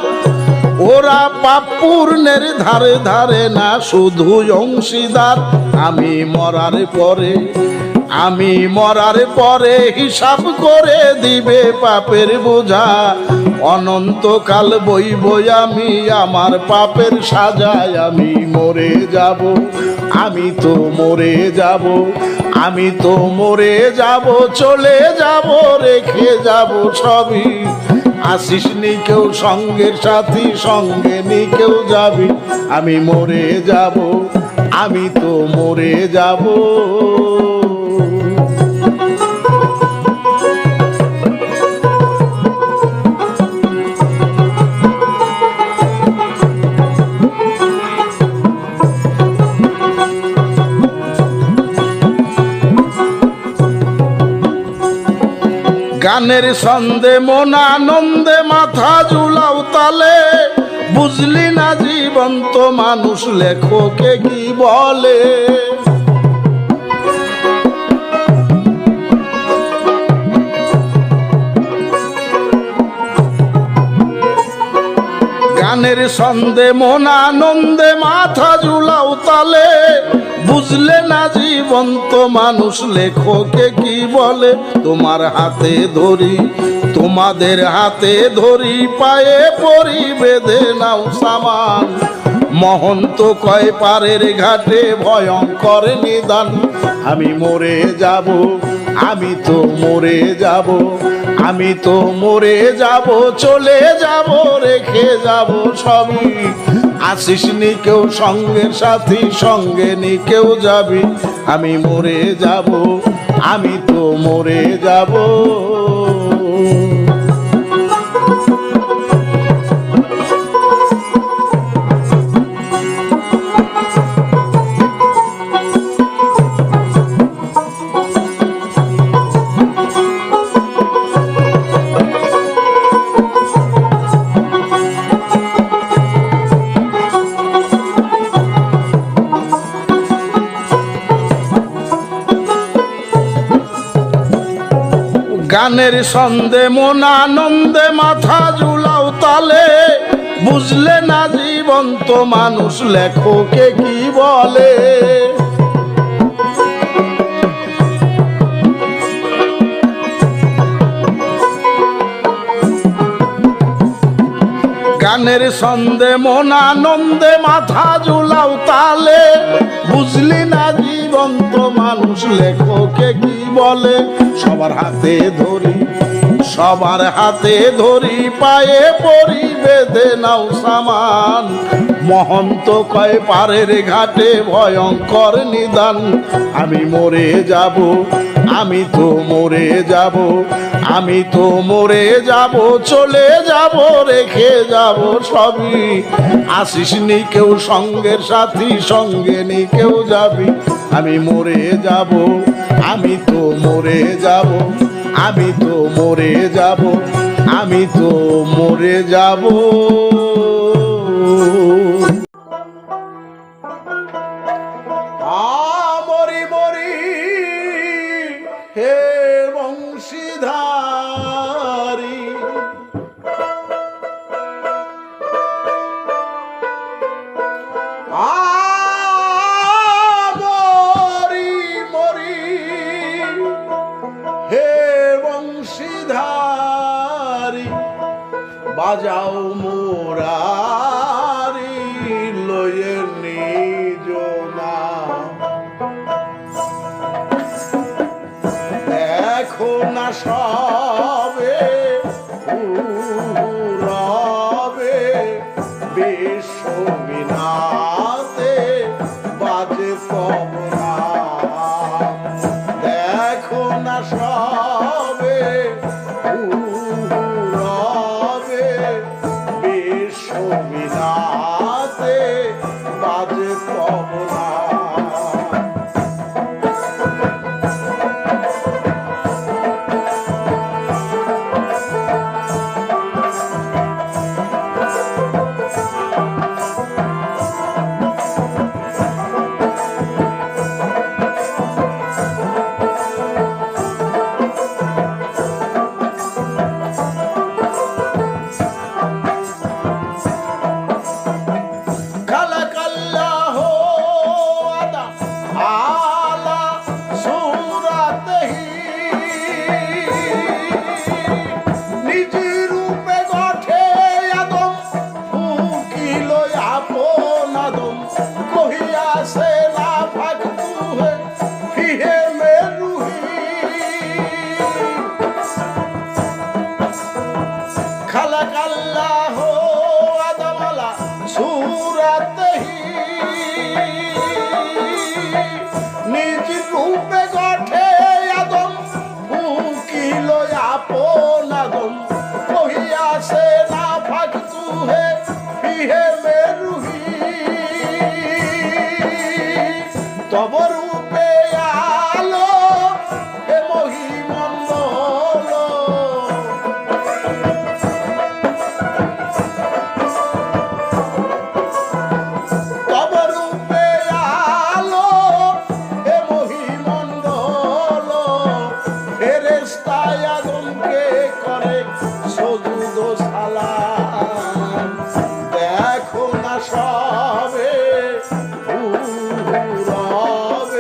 ওরা পাপ পূর্ণের ধারে ধারে না শুধু অংশীদার। আমি মরার পরে, আমি মরার পরে হিসাব করে দিবে পাপের বোঝা, অনন্তকাল বইব আমি আমার পাপের সাজায়। আমি মরে যাব, আমি তো মরে যাব, আমি তো মরে যাব, চলে যাব, রেখে যাব সবই। আসিস নি কেউ সঙ্গের সাথী, সঙ্গে নি কেউ যাবি। আমি মরে যাব, আমি তো মরে যাব। গানের ছন্দে মন আনন্দে মাথা ঝুলাও তালে, বুঝলি না জীবন্ত মানুষ লেখকে কি বলে। গানের ছন্দে মন আনন্দে মাথা ঝুলাও তালে, বুঝলে না জীবন্ত মানুষ লেখকে কি বলে। তোমার হাতে ধরি, তোমাদের হাতে ধরি, পায়ে পরি বেঁধে নাও সামান, মহন্ত কয় পারের ঘাটে ভয়ঙ্কর নিদান। আমি মরে যাব, আমি তো মরে যাব, আমি তো মরে যাব, চলে যাব, রেখে যাব সবই। আসিস নি কেউ সঙ্গের সাথী, সঙ্গে নি কেউ যাবি। আমি মরে যাব, আমি তো মরে যাব। গানের ছন্দে মন আনন্দে মাথা ঝুলাও তালে, বুঝলে না জীবন্ত মানুষ লেখকে কি বলে। গানের ছন্দে মন আনন্দে মাথা ঝুলাও তালে, বুঝলি না জীবন্ত মানুষ লেখকে কি বলে। সবার হাতে ধরি, সবার হাতে ধরি, পায়ে পরি, বেঁধে নাও সামান। মহন্ত কয় পারের ঘাটে ভয়ঙ্কর নিদান। আমি মরে যাব, আমি তো মরে যাব, আমি তো মরে যাব, চলে যাব, রেখে যাব সবই। আসিস নি কেউ সঙ্গের সাথী, সঙ্গে নি কেউ যাবি। আমি মরে যাব, আমি তো মরে যাব, আমি তো মরে যাব, আমি তো মরে যাব। মরি মরি হে বংশীধারী, মরি মরি হে বংশীধারী, বাজাও মুরারি লয়ে নিজ নাম। দেখো না সবে রবে বিশ্ববিনাতে বাজে পবনা। দেখো না সবে রবে বিশ্ববিনাতে বাজে পবনা। দেখো না সবে রবে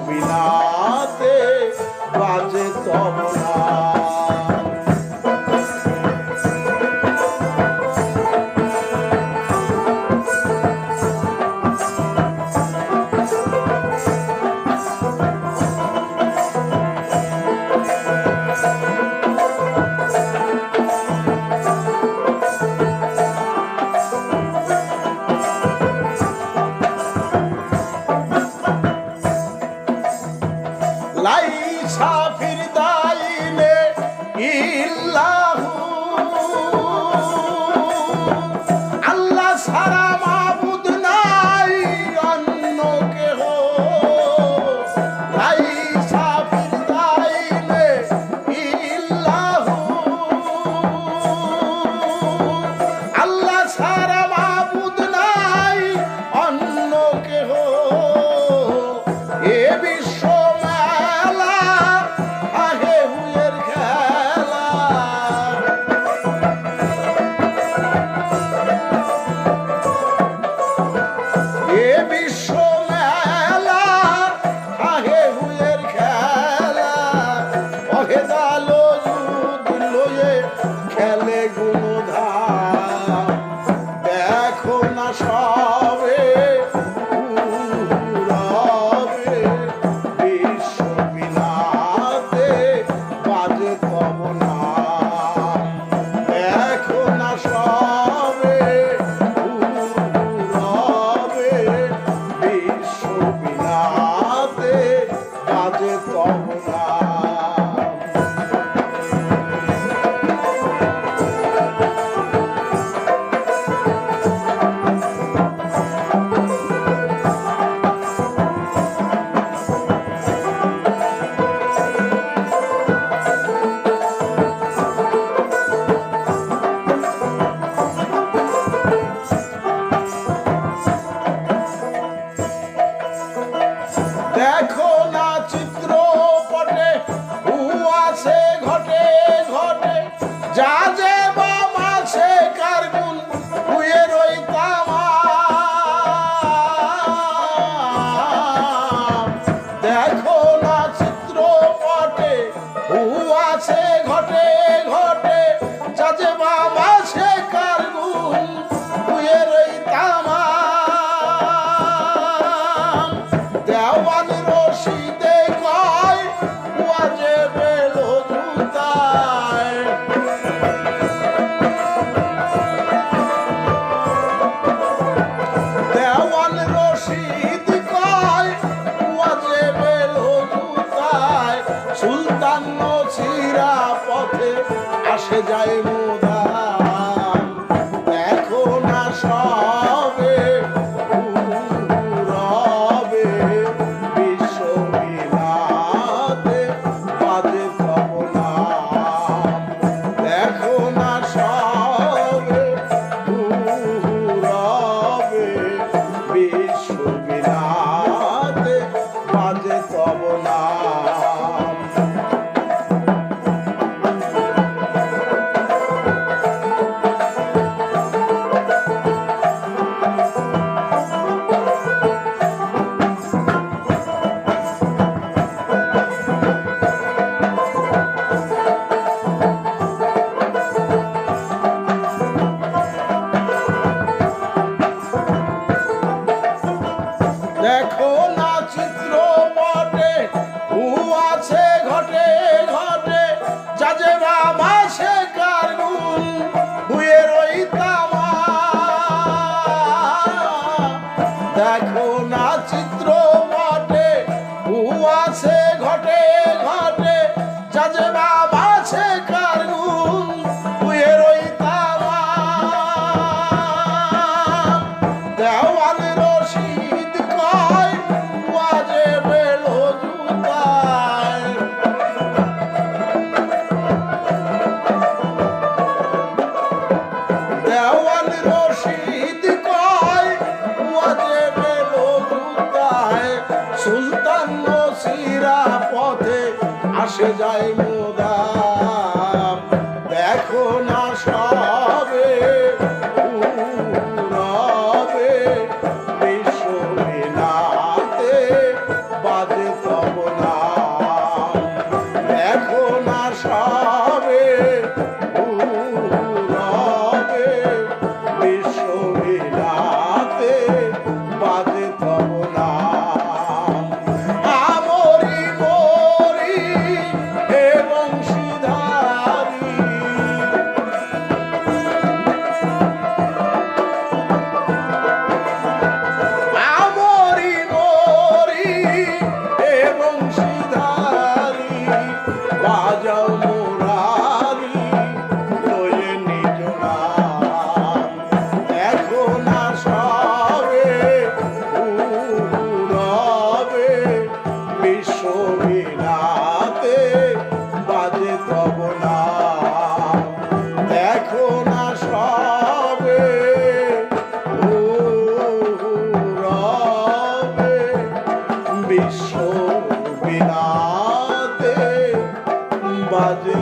বিনাতে বাজে তবলা। লাইসা ফির দাইনে ইল্লাহু, আল্লাহ ছাড়া মাবুদ নাই অন্য কেহ। লাইসা ফির দাইনে ইল্লাহু, আল্লাহ ছাড়া মাবুদ নাই অন্য কেহ। এ বিশ্ব দেখো না সবে পুরবে, বিশ্ব বিলাতে বাজে তবলা। দেখো না সবে পুরবে, বিশ্ব বিলাতে বাজে তবলা। দেখো না চিত্রপটে হু আছে ঘটে ঘটে, যা যে বাম আছে কার গুণ হুয়ে রইতাম। দেখো না চিত্রপটে হু আছে ঘটে ঘটে, যা যে বাম আছে কার গুণ হুয়ে রইতাম। দেওয়ান রশিদে কয় ওয়াজে বেলো জুতায়, দেওয়ান রশিদ কয় ওয়াজে বেলো জুতায়। সুলতান নছিরা পথে আসে যায় মুদাম। দেখো না সবে পুরবে, বিশ্ব বিলাতে বাজে তবলা। দেখো না সবে পুরবে, বিশ্ব বিলাতে বাজে তবলা। দেখো না চিত্রপটে হু আছে ঘটে ঘটে, যা যে বাম আছে কার গুণ হুয়ে রইতাম। দেখো না চিত্রপটে হু আছে ঘটে ঘটে, যা যে বাম আছে কার গুণ হুয়ে রইতাম। দেওয়ান রশিদ কয় ওয়াজে বেলো জুতায়, দেওয়ান রশিদ কয় ওয়াজে বেলো জুতায়। সুলতান নছিরা পথে আসে যায় মুদাম। দেখো না সবে পুরবে, বিশ্ব বিলাতে বাজে তবলা। বাজে তব নাম। দেখো না সবে ও রবে বিশ্ব বিনাতে বাজে